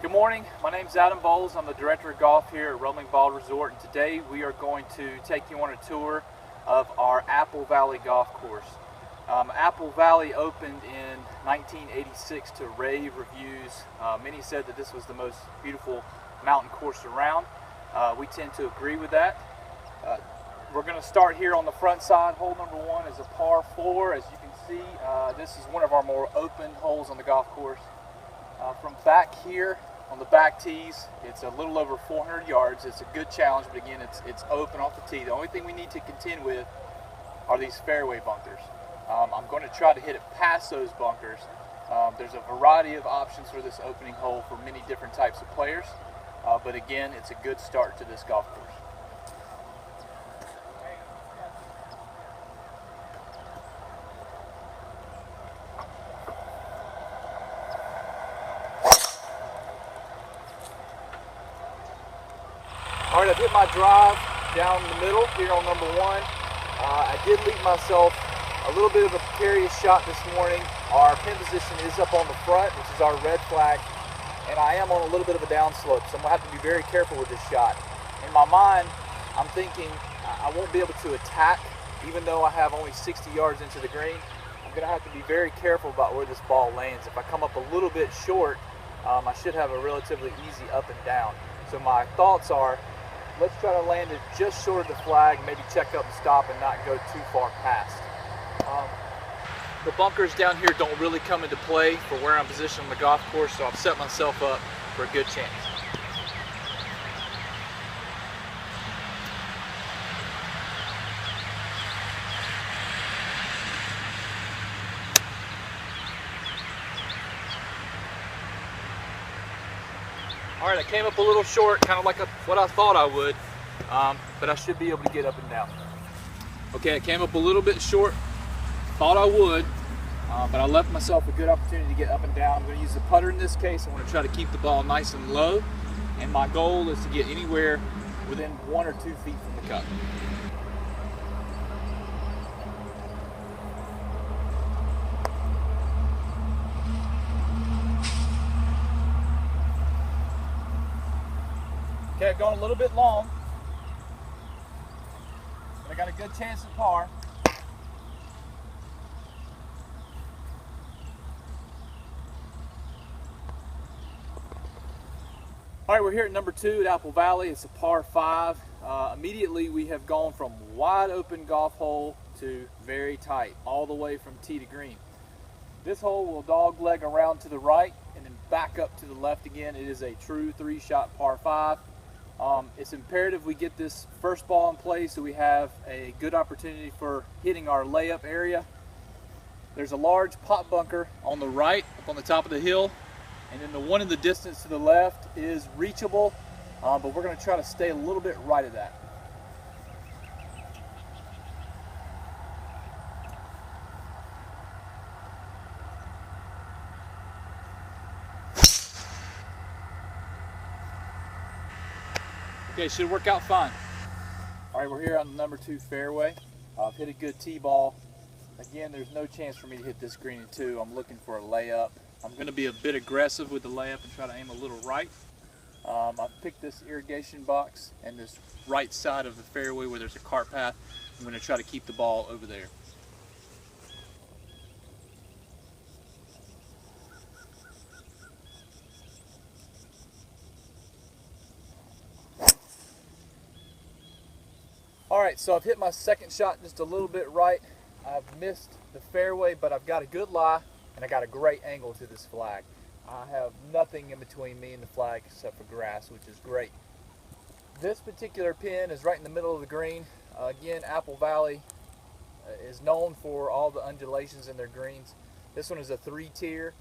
Good morning, my name is Adam Bowles. I'm the Director of Golf here at Rolling Ball Resort, and today we are going to take you on a tour of our Apple Valley Golf Course. Apple Valley opened in 1986 to rave reviews. Many said that this was the most beautiful mountain course around. We tend to agree with that. We're going to start here on the front side. Hole number 1 is a par 4. As you can see, this is one of our more open holes on the golf course. From back here on the back tees, it's a little over 400 yards. It's a good challenge, but again, it's open off the tee. The only thing we need to contend with are these fairway bunkers. I'm going to try to hit it past those bunkers. There's a variety of options for this opening hole for many different types of players, but again, it's a good start to this golf course. All right, I've hit my drive down the middle here on number 1. I did leave myself a little bit of a precarious shot this morning. Our pin position is up on the front, which is our red flag, and I am on a little bit of a downslope, so I'm going to have to be very careful with this shot. In my mind, I'm thinking I won't be able to attack, even though I have only 60 yards into the green. I'm going to have to be very careful about where this ball lands. If I come up a little bit short, I should have a relatively easy up and down. So my thoughts are, let's try to land it just short of the flag, maybe check up and stop and not go too far past. The bunkers down here don't really come into play for where I'm positioned on the golf course, so I've set myself up for a good chance. All right, I came up a little short, kind of like what I thought I would, but I should be able to get up and down. Okay, I came up a little bit short, thought I would, but I left myself a good opportunity to get up and down. I'm going to use the putter in this case. I want to try to keep the ball nice and low, and my goal is to get anywhere within 1 or 2 feet from the cup. Okay, I've gone a little bit long, but I got a good chance at par. All right, we're here at number 2 at Apple Valley. It's a par 5. Immediately we have gone from wide open golf hole to very tight, all the way from tee to green. This hole will dog leg around to the right and then back up to the left again. It is a true 3-shot par 5. It's imperative we get this first ball in play so we have a good opportunity for hitting our layup area. There's a large pot bunker on the right, up on the top of the hill, and then the one in the distance to the left is reachable, but we're going to try to stay a little bit right of that. Okay, should work out fine. All right, we're here on the number 2 fairway. I've hit a good tee ball. Again, there's no chance for me to hit this green in 2. I'm looking for a layup. I'm going to be a bit aggressive with the layup and try to aim a little right. I've picked this irrigation box and this right side of the fairway where there's a cart path. I'm going to try to keep the ball over there. All right, so I've hit my second shot just a little bit right. I've missed the fairway, but I've got a good lie and I got a great angle to this flag. I have nothing in between me and the flag except for grass, which is great. This particular pin is right in the middle of the green. Again, Apple Valley is known for all the undulations in their greens. This one is a 3-tier.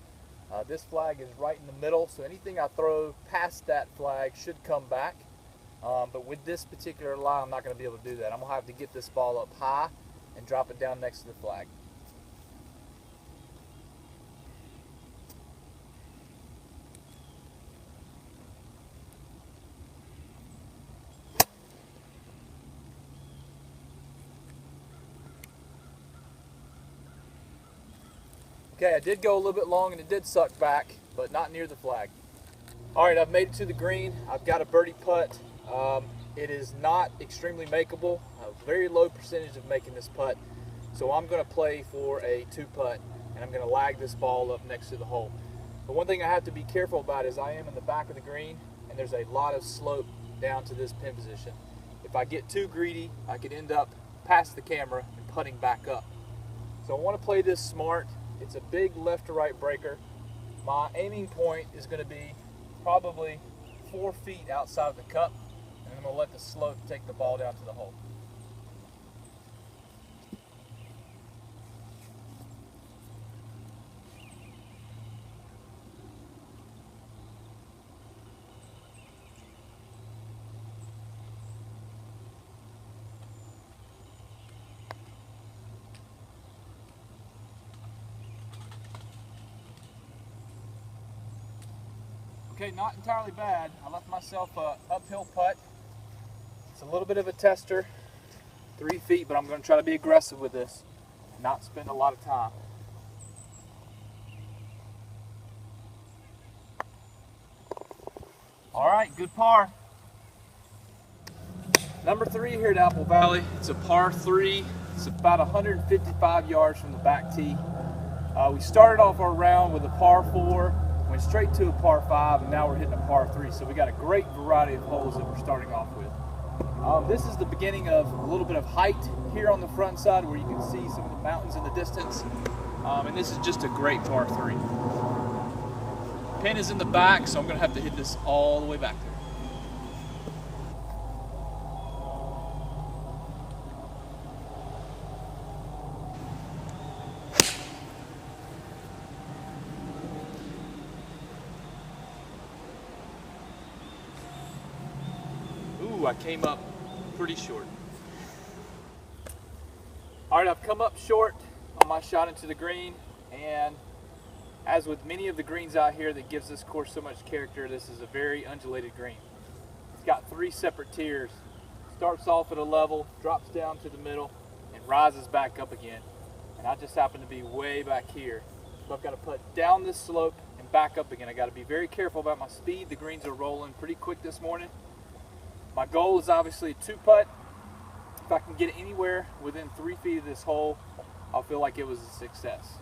This flag is right in the middle, so anything I throw past that flag should come back. But with this particular lie, I'm not going to be able to do that. I'm going to have to get this ball up high and drop it down next to the flag. Okay, I did go a little bit long and it did suck back, but not near the flag. All right, I've made it to the green. I've got a birdie putt. It is not extremely makeable, a very low percentage of making this putt. So I'm gonna play for a 2-putt, and I'm gonna lag this ball up next to the hole. But one thing I have to be careful about is I am in the back of the green, and there's a lot of slope down to this pin position. If I get too greedy, I could end up past the camera and putting back up. So I wanna play this smart. It's a big left to right breaker. My aiming point is gonna be probably 4 feet outside of the cup, and I'm going to let the slope take the ball down to the hole. Okay, not entirely bad. I left myself a uphill putt. It's a little bit of a tester, 3 feet, but I'm going to try to be aggressive with this, not spend a lot of time. All right, good par. Number 3 here at Apple Valley. It's a par 3. It's about 155 yards from the back tee. We started off our round with a par 4, went straight to a par 5, and now we're hitting a par 3. So we got a great variety of holes that we're starting off with. This is the beginning of a little bit of height here on the front side where you can see some of the mountains in the distance. And this is just a great par 3. Pin is in the back, so I'm going to have to hit this all the way back there. Ooh, I came up pretty short. All right, I've come up short on my shot into the green, and as with many of the greens out here that gives this course so much character, this is a very undulated green. It's got 3 separate tiers. Starts off at a level, drops down to the middle, and rises back up again. And I just happen to be way back here. So I've got to put down this slope and back up again. I got to be very careful about my speed. The greens are rolling pretty quick this morning. My goal is obviously a 2-putt. If I can get anywhere within 3 feet of this hole, I'll feel like it was a success.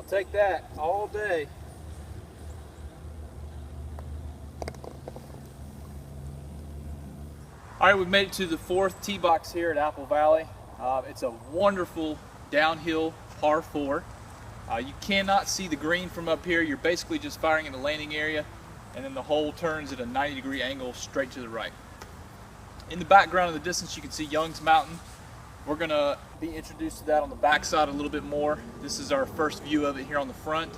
Take that all day. All right, we've made it to the 4th tee box here at Apple Valley. It's a wonderful downhill par 4. You cannot see the green from up here. You're basically just firing in the landing area, and then the hole turns at a 90-degree angle straight to the right. In the background in the distance, you can see Young's Mountain. We're going to be introduced to that on the backside a little bit more. This is our first view of it here on the front.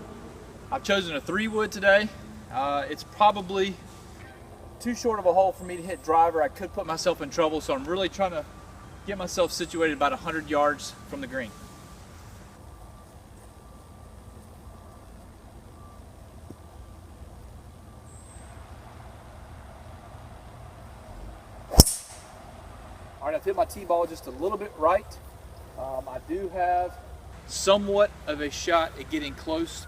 I've chosen a 3-wood today. It's probably too short of a hole for me to hit driver. I could put myself in trouble, so I'm really trying to get myself situated about 100 yards from the green. All right, I've hit my tee ball just a little bit right. I do have somewhat of a shot at getting close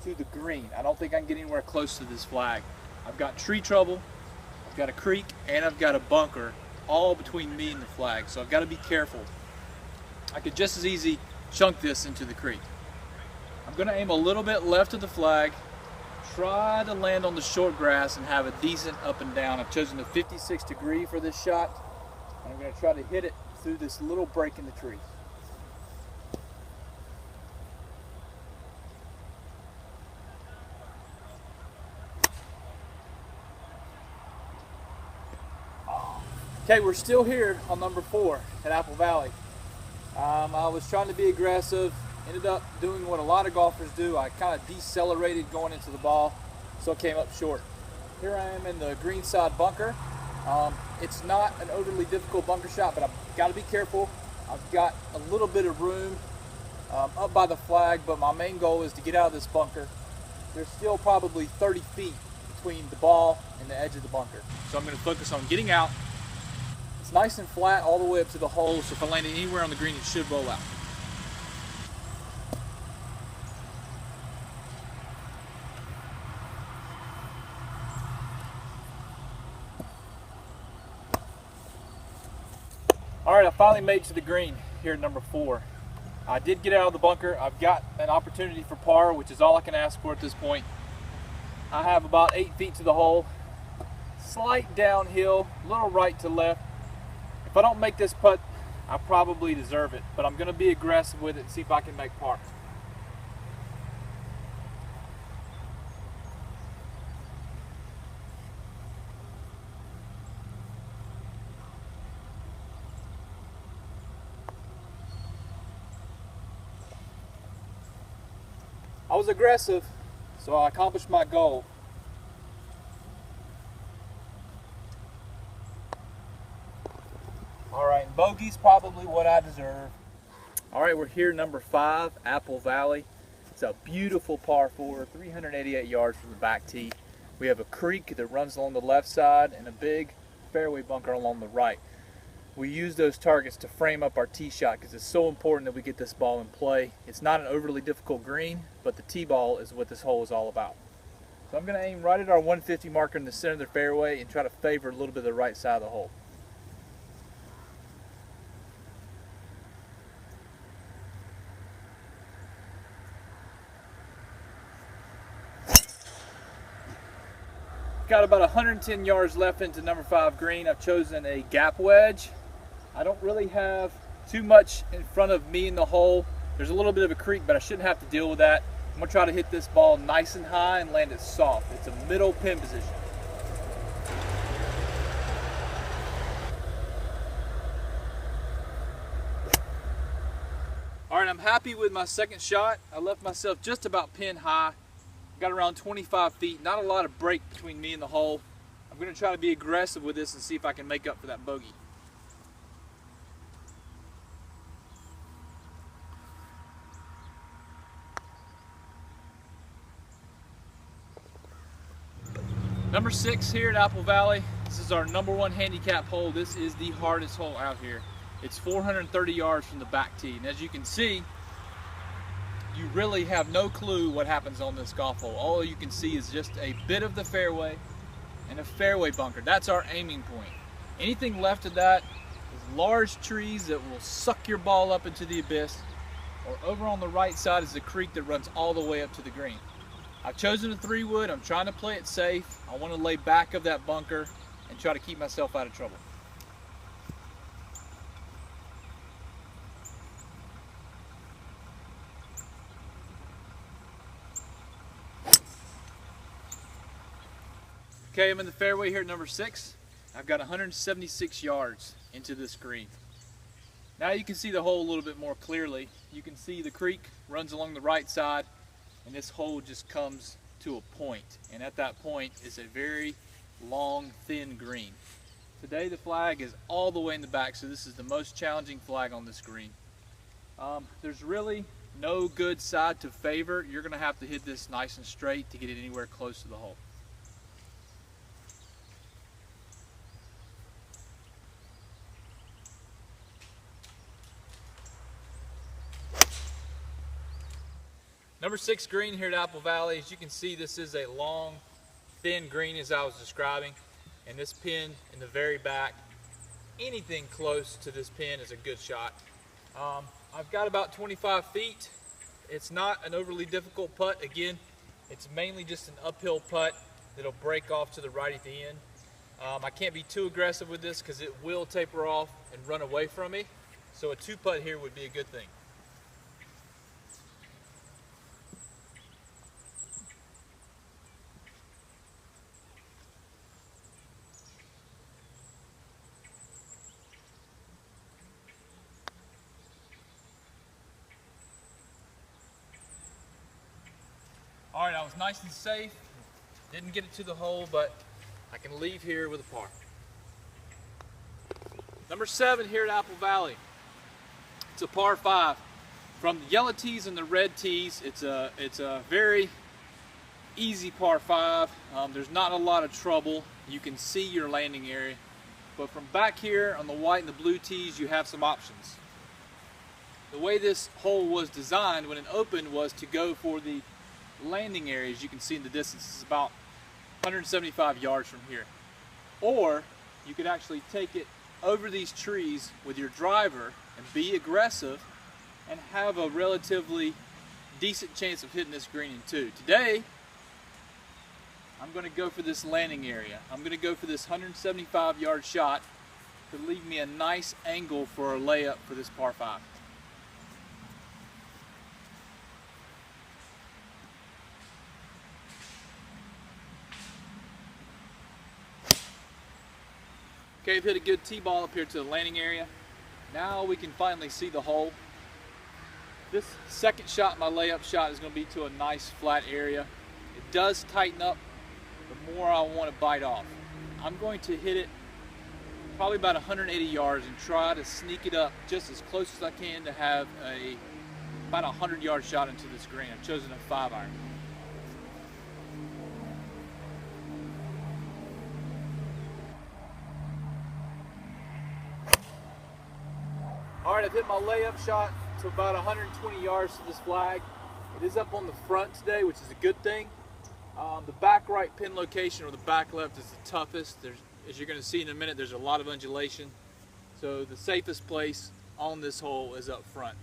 to the green. I don't think I can get anywhere close to this flag. I've got tree trouble, I've got a creek, and I've got a bunker all between me and the flag, so I've got to be careful. I could just as easy chunk this into the creek. I'm going to aim a little bit left of the flag, try to land on the short grass and have a decent up and down. I've chosen a 56 degree for this shot, and I'm going to try to hit it through this little break in the tree. Okay, we're still here on number 4 at Apple Valley. I was trying to be aggressive, Ended up doing what a lot of golfers do. I kind of decelerated going into the ball, so it came up short. Here I am in the green side bunker. It's not an overly difficult bunker shot, but I've got to be careful. I've got a little bit of room up by the flag, but my main goal is to get out of this bunker. There's still probably 30 feet between the ball and the edge of the bunker. So I'm going to focus on getting out. It's nice and flat all the way up to the hole, so if I land it anywhere on the green, it should roll out. All right, I finally made it to the green here at number 4. I did get out of the bunker. I've got an opportunity for par, which is all I can ask for at this point. I have about 8 feet to the hole. Slight downhill, little right to left. If I don't make this putt, I probably deserve it, but I'm gonna be aggressive with it and see if I can make par. I was aggressive, so I accomplished my goal. All right, bogey's probably what I deserve. All right, we're here number 5, Apple Valley. It's a beautiful par 4, 388 yards from the back tee. We have a creek that runs along the left side and a big fairway bunker along the right. We use those targets to frame up our tee shot because it's so important that we get this ball in play. It's not an overly difficult green, but the tee ball is what this hole is all about. So I'm going to aim right at our 150 marker in the center of the fairway and try to favor a little bit of the right side of the hole. Got about 110 yards left into number 5 green. I've chosen a gap wedge. I don't really have too much in front of me in the hole. There's a little bit of a creek, but I shouldn't have to deal with that. I'm gonna try to hit this ball nice and high and land it soft. It's a middle pin position. All right, I'm happy with my second shot. I left myself just about pin high. Got around 25 feet, not a lot of break between me and the hole. I'm gonna try to be aggressive with this and see if I can make up for that bogey. Number 6 here at Apple Valley. This is our number 1 handicap hole. This is the hardest hole out here. It's 430 yards from the back tee. And as you can see, you really have no clue what happens on this golf hole. All you can see is just a bit of the fairway and a fairway bunker. That's our aiming point. Anything left of that is large trees that will suck your ball up into the abyss, or over on the right side is the creek that runs all the way up to the green. I've chosen a 3-wood. I'm trying to play it safe. I want to lay back of that bunker and try to keep myself out of trouble. Okay, I'm in the fairway here at number 6. I've got 176 yards into this green. Now you can see the hole a little bit more clearly. You can see the creek runs along the right side, and this hole just comes to a point. And at that point is a very long, thin green. Today the flag is all the way in the back, so this is the most challenging flag on this green. There's really no good side to favor. You're gonna have to hit this nice and straight to get it anywhere close to the hole. Number 6 green here at Apple Valley. As you can see, this is a long, thin green as I was describing. And this pin in the very back, anything close to this pin is a good shot. I've got about 25 feet. It's not an overly difficult putt. Again, it's mainly just an uphill putt that'll break off to the right at the end. I can't be too aggressive with this because it will taper off and run away from me. So a 2-putt here would be a good thing. All right, I was nice and safe. Didn't get it to the hole, but I can leave here with a par. Number 7 here at Apple Valley. It's a par 5. From the yellow tees and the red tees, it's a very easy par 5. There's not a lot of trouble. You can see your landing area. But from back here on the white and the blue tees, you have some options. The way this hole was designed when it opened was to go for the landing area. As you can see in the distance, it's about 175 yards from here. Or you could actually take it over these trees with your driver and be aggressive and have a relatively decent chance of hitting this green in 2. Today, I'm going to go for this landing area. I'm going to go for this 175 yard shot to leave me a nice angle for a layup for this par 5. Okay, I've hit a good tee ball up here to the landing area. Now we can finally see the hole. This second shot, my layup shot, is going to be to a nice flat area. It does tighten up the more I want to bite off. I'm going to hit it probably about 180 yards and try to sneak it up just as close as I can to have about a 100-yard shot into this green. I've chosen a 5-iron. Alright, I've hit my layup shot to about 120 yards to this flag. It is up on the front today, which is a good thing. The back right pin location or the back left is the toughest. As you're going to see in a minute, there's a lot of undulation. So the safest place on this hole is up front.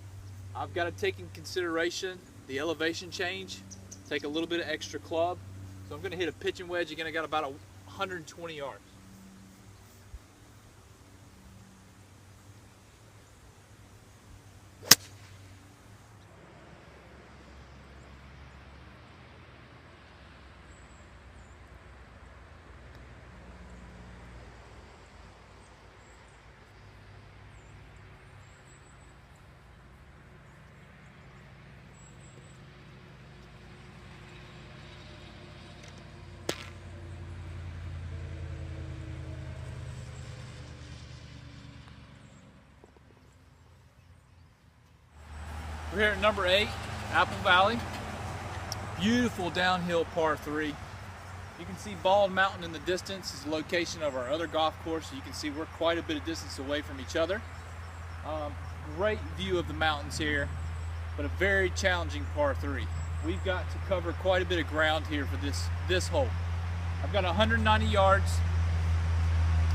I've got to take in consideration the elevation change, take a little bit of extra club. So I'm going to hit a pitching wedge. Again, I got about 120 yards. We're here at number 8, Apple Valley. Beautiful downhill par 3. You can see Bald Mountain in the distance. Is the location of our other golf course. So you can see we're quite a bit of distance away from each other. Great view of the mountains here, but a very challenging par 3. We've got to cover quite a bit of ground here for this hole. I've got 190 yards.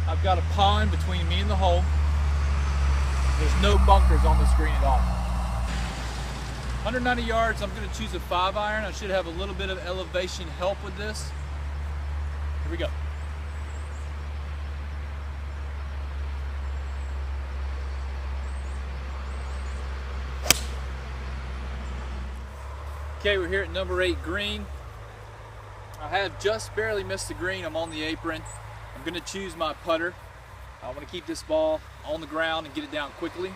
I've got a pond between me and the hole. There's no bunkers on this green at all. 190 yards, I'm going to choose a 5-iron. I should have a little bit of elevation help with this. Here we go. Okay, we're here at number 8 green. I have just barely missed the green. I'm on the apron. I'm going to choose my putter. I want to keep this ball on the ground and get it down quickly.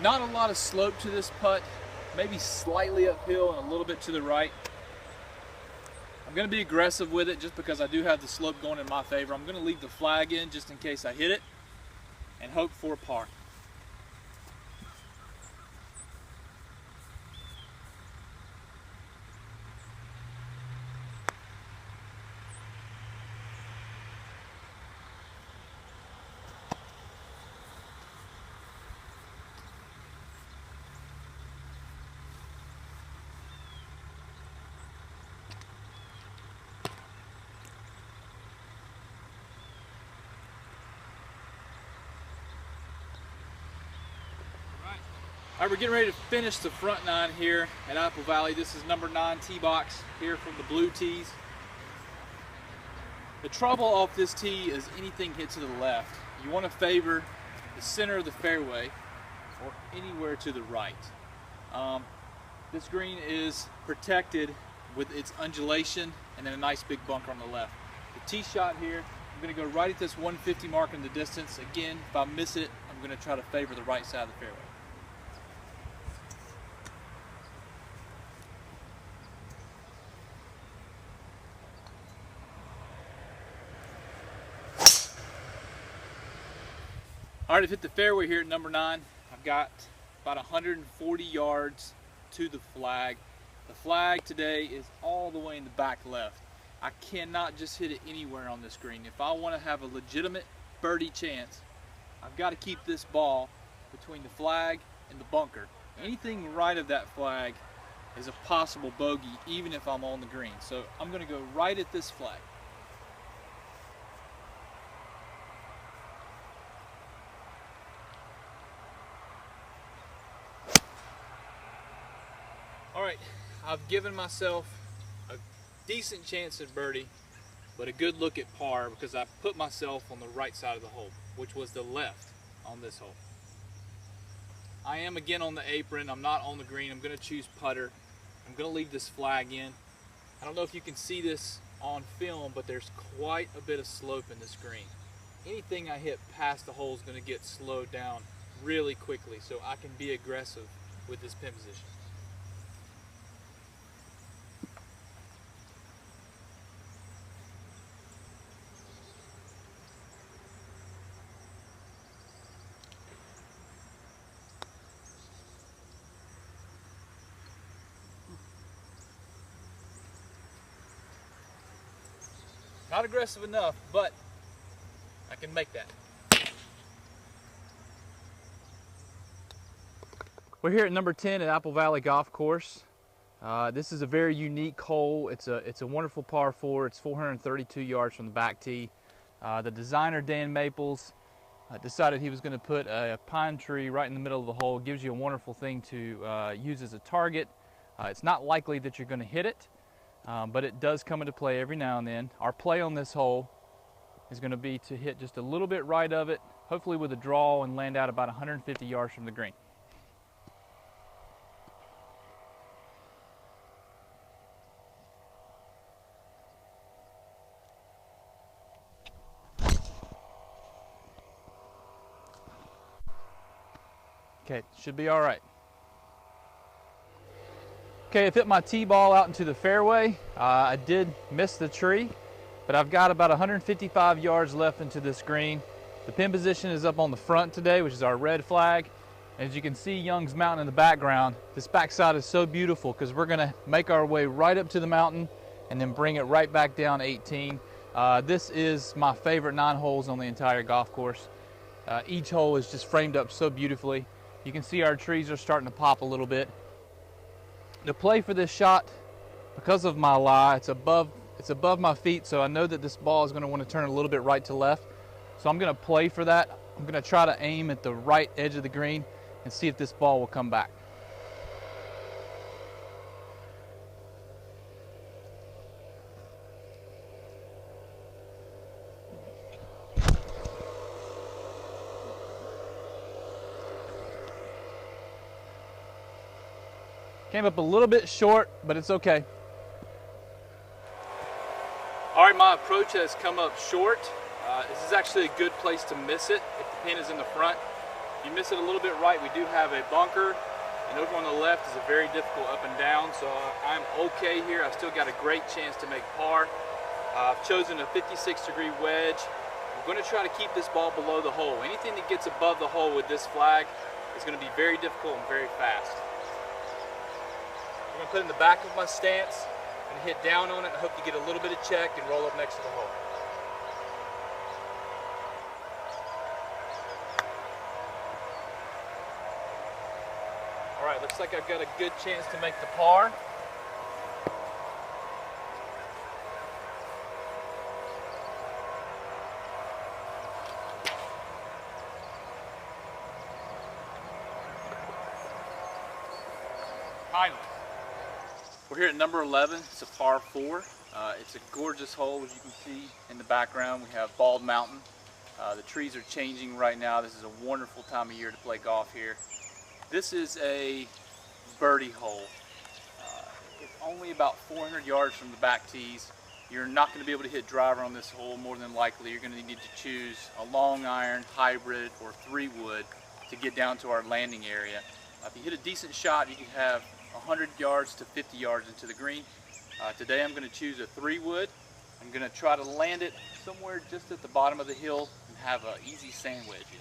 Not a lot of slope to this putt, maybe slightly uphill and a little bit to the right. I'm going to be aggressive with it just because I do have the slope going in my favor. I'm going to leave the flag in just in case I hit it and hope for a par. All right, we're getting ready to finish the front 9 here at Apple Valley. This is number 9 tee box here from the blue tees. The trouble off this tee is anything hit to the left. You want to favor the center of the fairway or anywhere to the right. This green is protected with its undulation and then a nice big bunker on the left. The tee shot here, I'm going to go right at this 150 mark in the distance. Again, if I miss it, I'm going to try to favor the right side of the fairway. All right, I've hit the fairway here at number 9. I've got about 140 yards to the flag. The flag today is all the way in the back left. I cannot just hit it anywhere on this green. If I want to have a legitimate birdie chance, I've got to keep this ball between the flag and the bunker. Anything right of that flag is a possible bogey, even if I'm on the green. So I'm going to go right at this flag. All right, I've given myself a decent chance at birdie, but a good look at par because I put myself on the right side of the hole, which was the left on this hole. I am again on the apron. I'm not on the green. I'm going to choose putter. I'm going to leave this flag in. I don't know if you can see this on film, but there's quite a bit of slope in this green. Anything I hit past the hole is going to get slowed down really quickly, so I can be aggressive with this pin position. Not aggressive enough, but I can make that. We're here at number 10 at Apple Valley Golf Course. This is a very unique hole. It's a wonderful par 4. It's 432 yards from the back tee. The designer, Dan Maples, decided he was going to put a pine tree right in the middle of the hole. It gives you a wonderful thing to use as a target. It's not likely that you're going to hit it. But it does come into play every now and then. Our play on this hole is going to be to hit just a little bit right of it, hopefully with a draw, and land out about 150 yards from the green. Okay, should be all right. Okay, I've hit my tee ball out into the fairway. I did miss the tree, but I've got about 155 yards left into this green. The pin position is up on the front today, which is our red flag. As you can see Young's Mountain in the background, this backside is so beautiful because we're going to make our way right up to the mountain and then bring it right back down 18. This is my favorite 9 holes on the entire golf course. Each hole is just framed up so beautifully. You can see our trees are starting to pop a little bit. The play for this shot, because of my lie, it's above my feet, so I know that this ball is going to want to turn a little bit right to left. So I'm going to play for that. I'm going to try to aim at the right edge of the green and see if this ball will come back. Came up a little bit short, but it's okay. All right, my approach has come up short. This is actually a good place to miss it if the pin is in the front. If you miss it a little bit right, we do have a bunker, and over on the left is a very difficult up and down, so I'm okay here. I've still got a great chance to make par. I've chosen a 56-degree wedge. I'm going to try to keep this ball below the hole. Anything that gets above the hole with this flag is going to be very difficult and very fast. I'm going to put it in the back of my stance and hit down on it. I hope to get a little bit of check and roll up next to the hole. All right, looks like I've got a good chance to make the par. Finally. We're here at number 11. It's a par 4. It's a gorgeous hole, as you can see in the background. We have Bald Mountain. The trees are changing right now. This is a wonderful time of year to play golf here. This is a birdie hole. It's only about 400 yards from the back tees. You're not going to be able to hit driver on this hole more than likely. You're going to need to choose a long iron, hybrid, or 3-wood to get down to our landing area. If you hit a decent shot, you can have 100 yards to 50 yards into the green. Today I'm going to choose a 3-wood. I'm going to try to land it somewhere just at the bottom of the hill and have an easy sand wedge in.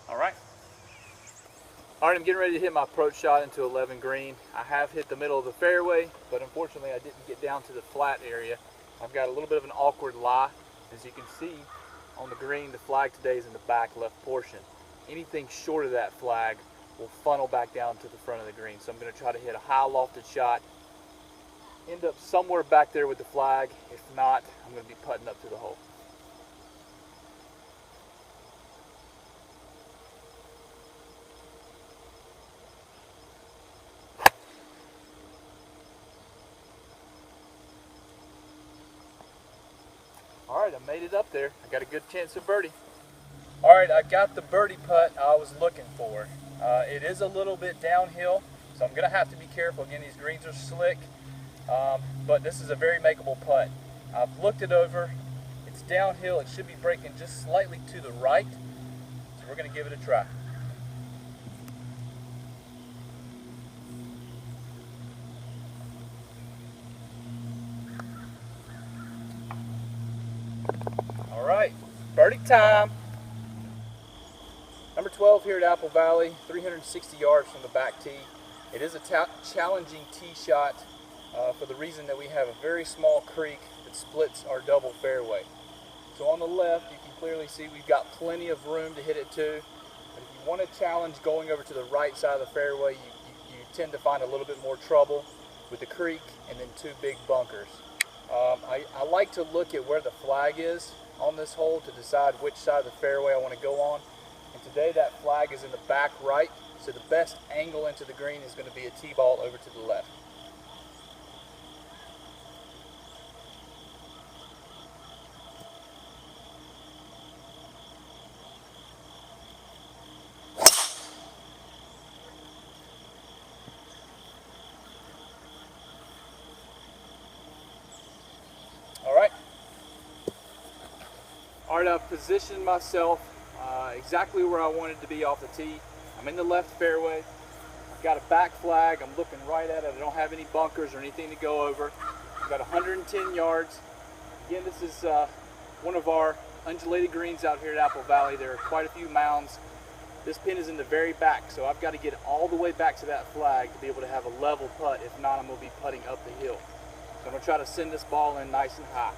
All right. All right, I'm getting ready to hit my approach shot into 11 green. I have hit the middle of the fairway, but unfortunately I didn't get down to the flat area. I've got a little bit of an awkward lie. As you can see on the green, the flag today is in the back left portion. Anything short of that flag will funnel back down to the front of the green. So I'm going to try to hit a high lofted shot, end up somewhere back there with the flag. If not, I'm going to be putting up to the hole. All right, I made it up there. I got a good chance of birdie. All right, I got the birdie putt I was looking for. It is a little bit downhill, so I'm going to have to be careful. Again, these greens are slick, but this is a very makeable putt. I've looked it over. It's downhill. It should be breaking just slightly to the right, so we're going to give it a try. All right, birdie time. Number 12 here at Apple Valley, 360 yards from the back tee. It is a challenging tee shot for the reason that we have a very small creek that splits our double fairway. So on the left, you can clearly see we've got plenty of room to hit it to. But if you want to challenge going over to the right side of the fairway, you tend to find a little bit more trouble with the creek and then two big bunkers. I like to look at where the flag is on this hole to decide which side of the fairway I want to go on. And today that flag is in the back right, so the best angle into the green is going to be a tee ball over to the left. All right, I've positioned myself exactly where I wanted to be off the tee. I'm in the left fairway. I've got a back flag. I'm looking right at it. I don't have any bunkers or anything to go over. I've got 110 yards. Again, this is one of our undulated greens out here at Apple Valley. There are quite a few mounds. This pin is in the very back, so I've got to get all the way back to that flag to be able to have a level putt. If not, I'm going to be putting up the hill. So I'm going to try to send this ball in nice and high.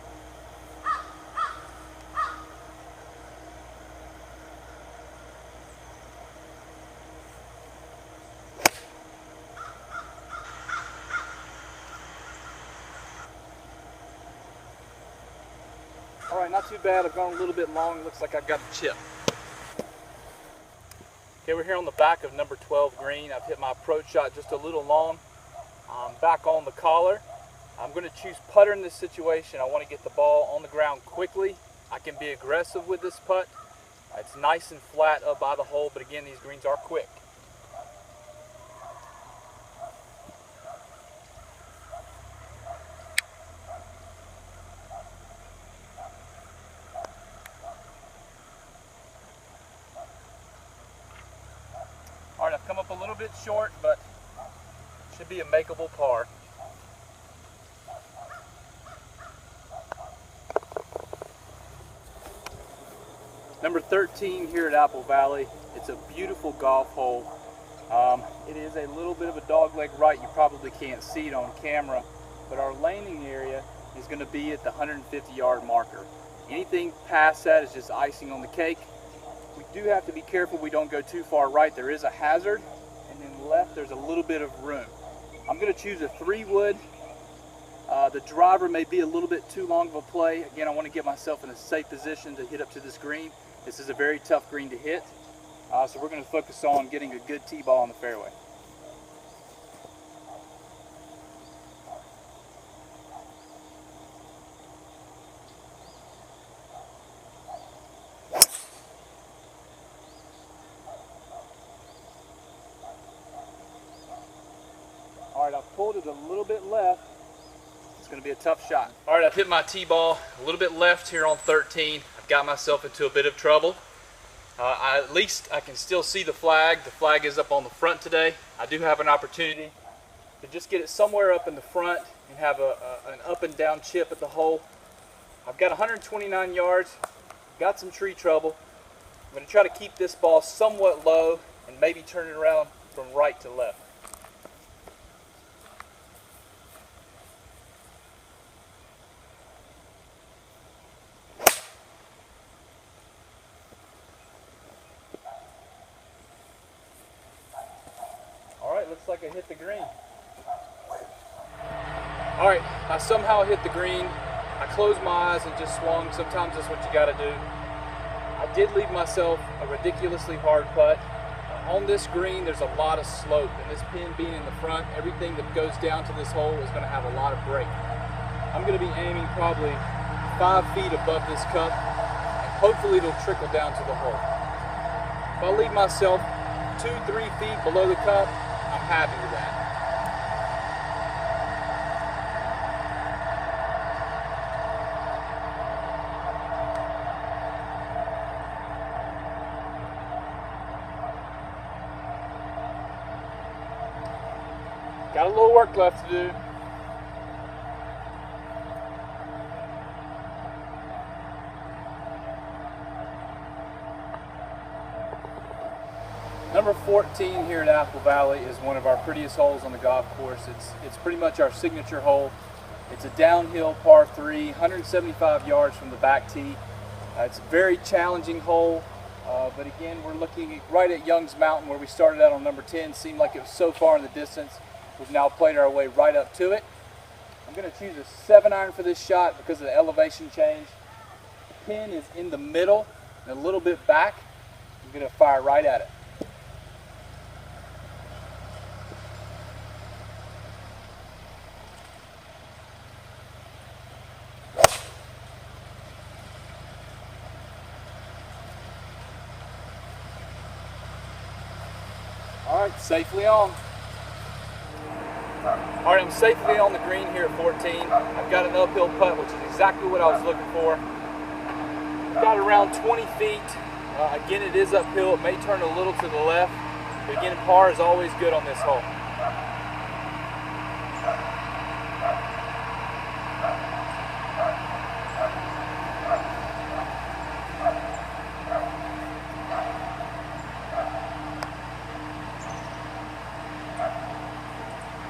All right, not too bad. I've gone a little bit long. Looks like I've got a chip. Okay, we're here on the back of number 12 green. I've hit my approach shot just a little long. I'm back on the collar. I'm going to choose putter in this situation. I want to get the ball on the ground quickly. I can be aggressive with this putt. It's nice and flat up by the hole, but again, these greens are quick. All right, I've come up a little bit short, but should be a makeable par. Number 13 here at Apple Valley. It's a beautiful golf hole. It is a little bit of a dogleg right. You probably can't see it on camera, but our laning area is going to be at the 150-yard marker. Anything past that is just icing on the cake. We do have to be careful we don't go too far right. There is a hazard, and then left there's a little bit of room. I'm going to choose a 3-wood. The driver may be a little bit too long of a play. Again, I want to get myself in a safe position to hit up to this green. This is a very tough green to hit, so we're going to focus on getting a good tee ball on the fairway. All right, I've pulled it a little bit left. It's going to be a tough shot. All right, I've hit my tee ball a little bit left here on 13. I've got myself into a bit of trouble. At least I can still see the flag. The flag is up on the front today. I do have an opportunity to just get it somewhere up in the front and have an up and down chip at the hole. I've got 129 yards, got some tree trouble. I'm going to try to keep this ball somewhat low and maybe turn it around from right to left. Alright, looks like I hit the green. Alright, I somehow hit the green. I closed my eyes and just swung. Sometimes that's what you got to do. I did leave myself a ridiculously hard putt. On this green, there's a lot of slope, and this pin being in the front, everything that goes down to this hole is going to have a lot of break. I'm going to be aiming probably 5 feet above this cup, and hopefully it'll trickle down to the hole. If I leave myself 2-3 feet below the cup, I'm happy with that. Got a little work left to do. Number 14 here at Apple Valley is one of our prettiest holes on the golf course. It's pretty much our signature hole. It's a downhill par 3, 175 yards from the back tee. It's a very challenging hole, but again, we're looking right at Young's Mountain where we started out on number 10. Seemed like it was so far in the distance. We've now played our way right up to it. I'm going to choose a 7-iron for this shot because of the elevation change. The pin is in the middle and a little bit back. I'm going to fire right at it. All right, safely on. All right, I'm safely on the green here at 14. I've got an uphill putt, which is exactly what I was looking for. Got around 20 feet. Again, it is uphill. It may turn a little to the left, but again, par is always good on this hole.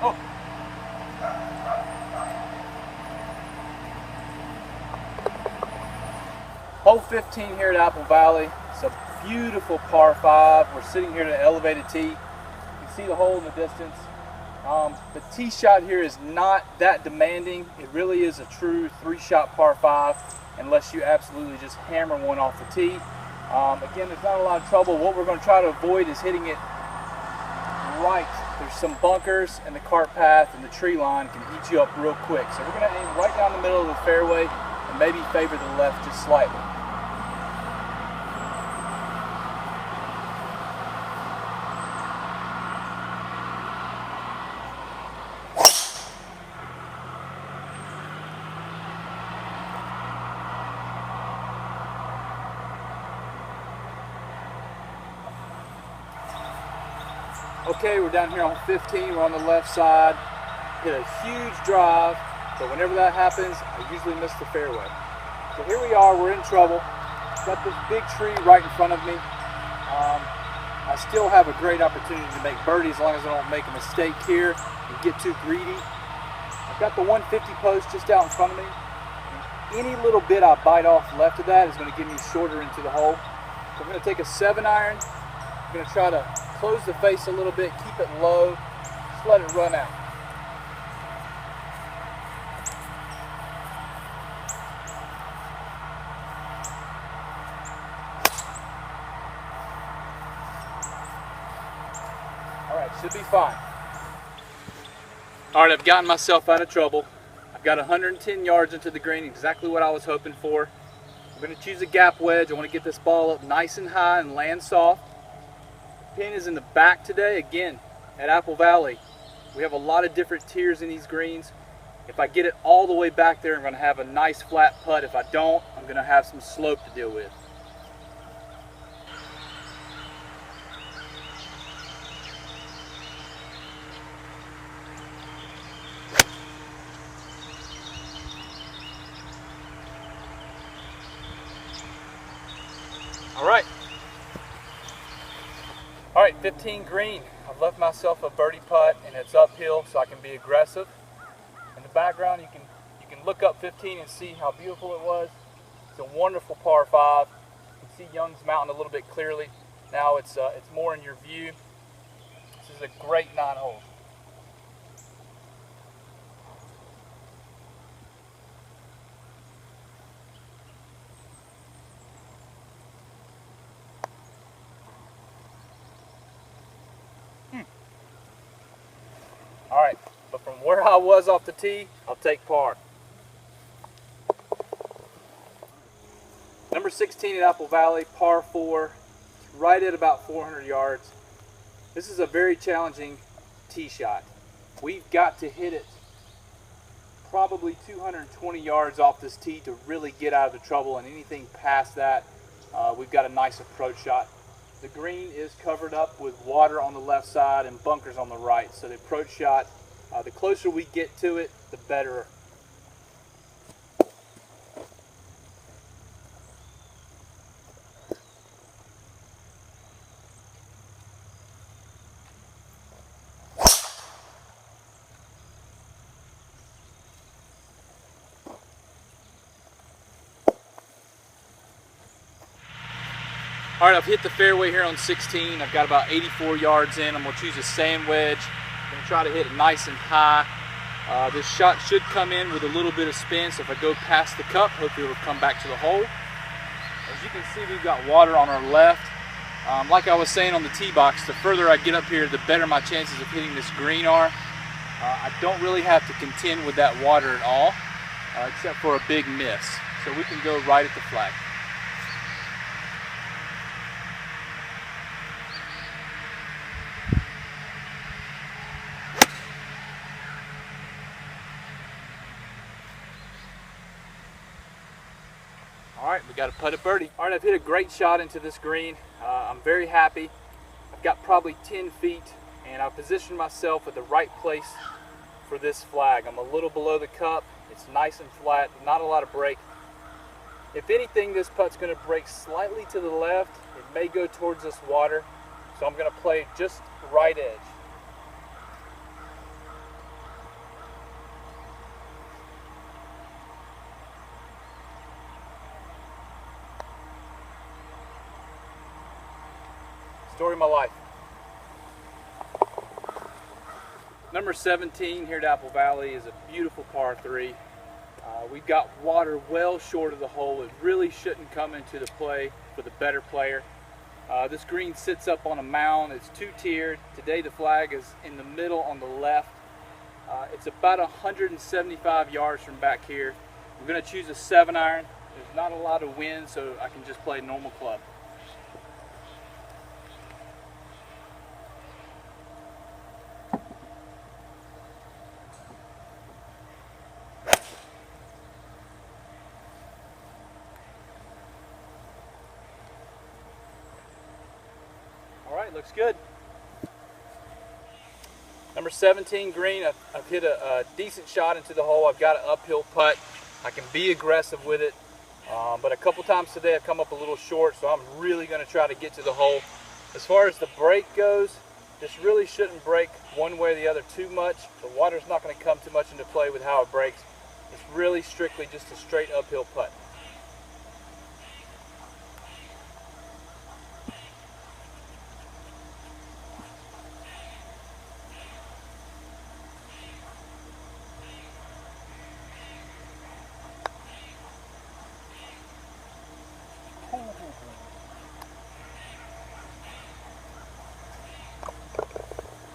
Oh. Hole 15 here at Apple Valley. It's a beautiful par 5. We're sitting here at an elevated tee. You can see the hole in the distance. The tee shot here is not that demanding. It really is a true 3-shot par 5 unless you absolutely just hammer one off the tee. Again, there's not a lot of trouble. What we're going to try to avoid is hitting it right. There's some bunkers and the cart path and the tree line can eat you up real quick. So we're going to aim right down the middle of the fairway and maybe favor the left just slightly. Okay, we're down here on 15, we're on the left side. Hit a huge drive, but whenever that happens, I usually miss the fairway. So here we are, we're in trouble. Got this big tree right in front of me. I still have a great opportunity to make birdie as long as I don't make a mistake here and get too greedy. I've got the 150 post just out in front of me. Any little bit I bite off left of that is going to get me shorter into the hole. So I'm going to take a 7-iron. I'm going to try to close the face a little bit, keep it low, just let it run out. All right, should be fine. All right, I've gotten myself out of trouble. I've got 110 yards into the green, exactly what I was hoping for. I'm going to choose a gap wedge. I want to get this ball up nice and high and land soft. Pin is in the back today. Again, at Apple Valley, we have a lot of different tiers in these greens. If I get it all the way back there, I'm going to have a nice flat putt. If I don't, I'm going to have some slope to deal with. All right, right, 15 green. I've left myself a birdie putt and it's uphill so I can be aggressive. In the background you can look up 15 and see how beautiful it was. It's a wonderful par 5. You can see Young's Mountain a little bit clearly. Now it's more in your view. This is a great 9 holes. All right, but from where I was off the tee, I'll take par. Number 16 at Apple Valley, par 4, right at about 400 yards. This is a very challenging tee shot. We've got to hit it probably 220 yards off this tee to really get out of the trouble, and anything past that, we've got a nice approach shot. The green is covered up with water on the left side and bunkers on the right, so the approach shot, the closer we get to it, the better. All right, I've hit the fairway here on 16. I've got about 84 yards in. I'm gonna choose a sand wedge. I'm gonna try to hit it nice and high. This shot should come in with a little bit of spin, so if I go past the cup, hopefully it'll come back to the hole. As you can see, we've got water on our left. Like I was saying on the tee box, the further I get up here, the better my chances of hitting this green are. I don't really have to contend with that water at all, except for a big miss. So we can go right at the flag. All right, we got a putted birdie. All right, I've hit a great shot into this green. I'm very happy. I've got probably 10 feet, and I've positioned myself at the right place for this flag. I'm a little below the cup. It's nice and flat, not a lot of break. If anything, this putt's gonna break slightly to the left. It may go towards this water, so I'm gonna play just right edge. Story of my life. Number 17 here at Apple Valley is a beautiful par 3. We've got water well short of the hole. It really shouldn't come into the play for the better player. This green sits up on a mound. It's 2-tiered. Today the flag is in the middle on the left. It's about 175 yards from back here. I'm going to choose a 7-iron. There's not a lot of wind, so I can just play normal club. Looks good. Number 17 green, I've hit a decent shot into the hole. I've got an uphill putt. I can be aggressive with it, but a couple times today I've come up a little short, so I'm really going to try to get to the hole. As far as the break goes, this really shouldn't break one way or the other too much. The water's not going to come too much into play with how it breaks. It's really strictly just a straight uphill putt.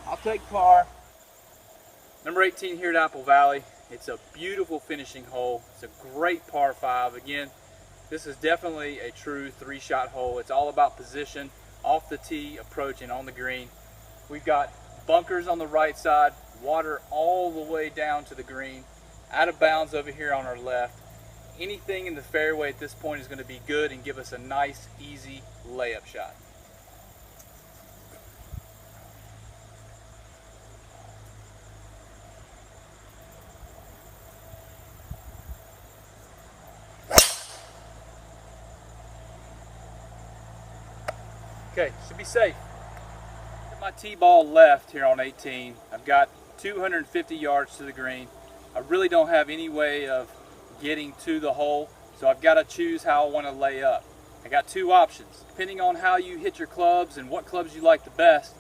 I'll take par. Number 18 here at Apple Valley. It's a beautiful finishing hole. It's a great par 5. Again, this is definitely a true 3-shot hole. It's all about position, off the tee, approach, and on the green. We've got bunkers on the right side, water all the way down to the green, out of bounds over here on our left. Anything in the fairway at this point is going to be good and give us a nice, easy layup shot. Okay, should be safe. my tee ball left here on 18. I've got 250 yards to the green. I really don't have any way of getting to the hole, so I've got to choose how I want to lay up. I got two options. Depending on how you hit your clubs and what clubs you like the best,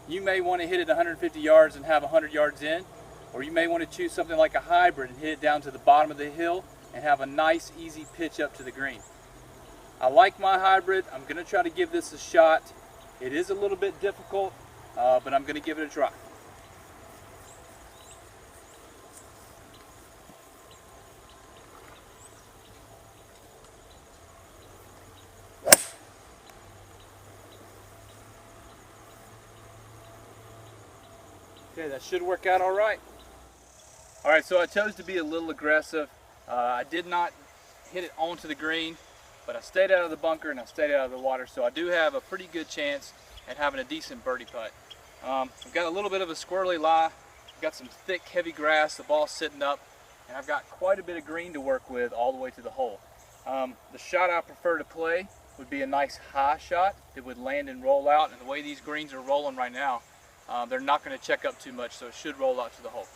you may want to hit it 150 yards and have 100 yards in, or you may want to choose something like a hybrid and hit it down to the bottom of the hill and have a nice easy pitch up to the green. I like my hybrid. I'm going to try to give this a shot. It is a little bit difficult, but I'm going to give it a try. Okay, that should work out all right. All right, so I chose to be a little aggressive. I did not hit it onto the green, but I stayed out of the bunker and I stayed out of the water, so I do have a pretty good chance at having a decent birdie putt. I've got a little bit of a squirrely lie. I've got some thick, heavy grass, the ball's sitting up, and I've got quite a bit of green to work with all the way to the hole. The shot I prefer to play would be a nice high shot that would land and roll out, and the way these greens are rolling right now, they're not going to check up too much, so it should roll out to the hole.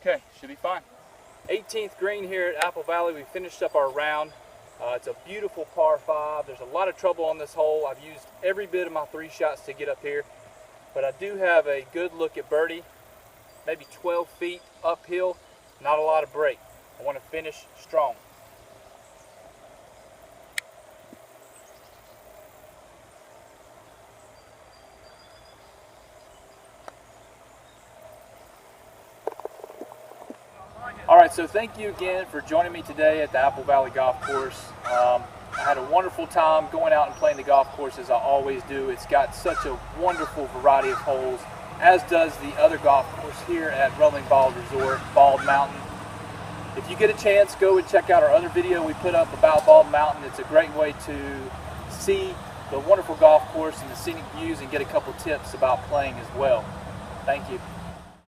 Okay, should be fine. 18th green here at Apple Valley. We finished up our round. It's a beautiful par 5. There's a lot of trouble on this hole. I've used every bit of my 3 shots to get up here, but I do have a good look at birdie. Maybe 12 feet uphill, not a lot of break. I want to finish strong. All right, so thank you again for joining me today at the Apple Valley Golf Course. I had a wonderful time going out and playing the golf course, as I always do. It's got such a wonderful variety of holes, as does the other golf course here at Rolling Bald Resort, Bald Mountain. If you get a chance, go and check out our other video we put up about Bald Mountain. It's a great way to see the wonderful golf course and the scenic views and get a couple tips about playing as well. Thank you.